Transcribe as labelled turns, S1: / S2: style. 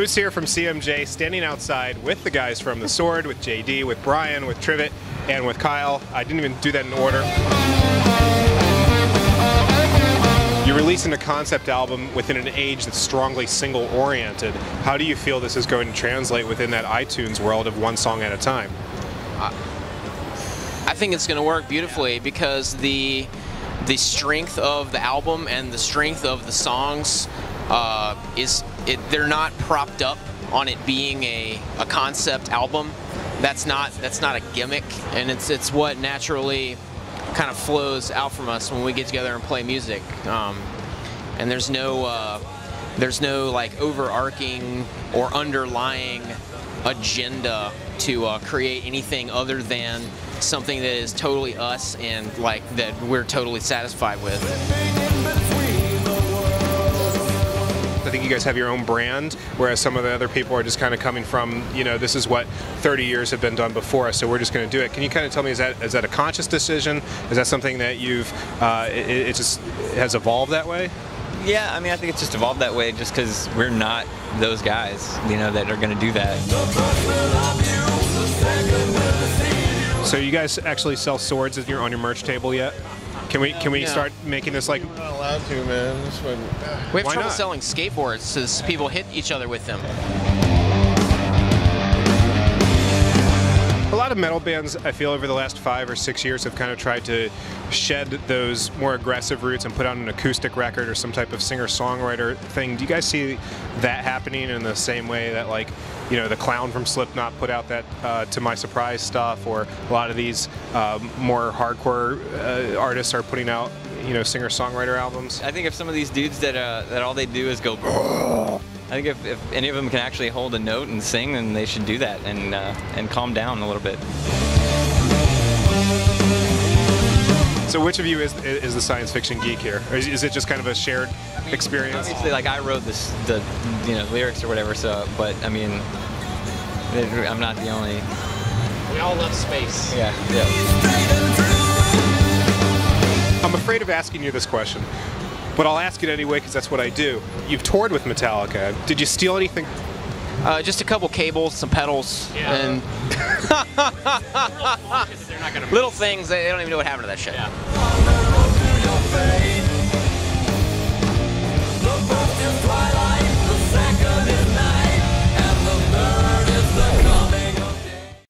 S1: Bruce here from CMJ, standing outside with the guys from The Sword, with JD, with Brian, with Trivet, and with Kyle. I didn't even do that in order. You're releasing a concept album within an age that's strongly single-oriented. How do you feel this is going to translate within that iTunes world of one song at a time?
S2: I think it's going to work beautifully because the strength of the album and the strength of the songs they're not propped up on it being a concept album. That's not a gimmick, and it's what naturally kind of flows out from us when we get together and play music. And there's no like overarching or underlying agenda to create anything other than something that is totally us and like that we're totally satisfied with.
S1: I think you guys have your own brand, whereas some of the other people are just kind of coming from, you know, this is what 30 years have been done before us, so we're just going to do it. Can you kind of tell me, is that a conscious decision? Is that something that you've, it just has evolved that way?
S3: Yeah, I mean, I think it's just evolved that way just because we're not those guys, you know, that are going to do that.
S1: So you guys actually sell swords on your merch table yet? Can we start making this like?
S4: We're not allowed to, man. This one,
S2: we have
S1: Why
S2: trouble
S1: not?
S2: selling skateboards since people hit each other with them.
S1: A lot of metal bands, I feel, over the last 5 or 6 years have kind of tried to shed those more aggressive roots and put out an acoustic record or some type of singer-songwriter thing. Do you guys see that happening in the same way that, like, you know, the Clown from Slipknot put out that To My Surprise stuff, or a lot of these more hardcore artists are putting out, you know, singer-songwriter albums?
S3: I think if some of these dudes that all they do is go, I think if any of them can actually hold a note and sing, then they should do that and calm down a little bit.
S1: So which of you is the science fiction geek here? Or is it just kind of a shared experience?
S3: Obviously, like, I wrote the lyrics or whatever, so, but I mean, I'm not the only.
S2: We all love space.
S3: Yeah.
S1: I'm afraid of asking you this question, but I'll ask it anyway because that's what I do. You've toured with Metallica. Did you steal anything?
S2: Just a couple cables, some pedals, and little things. They don't even know what happened to that shit.
S5: Yeah.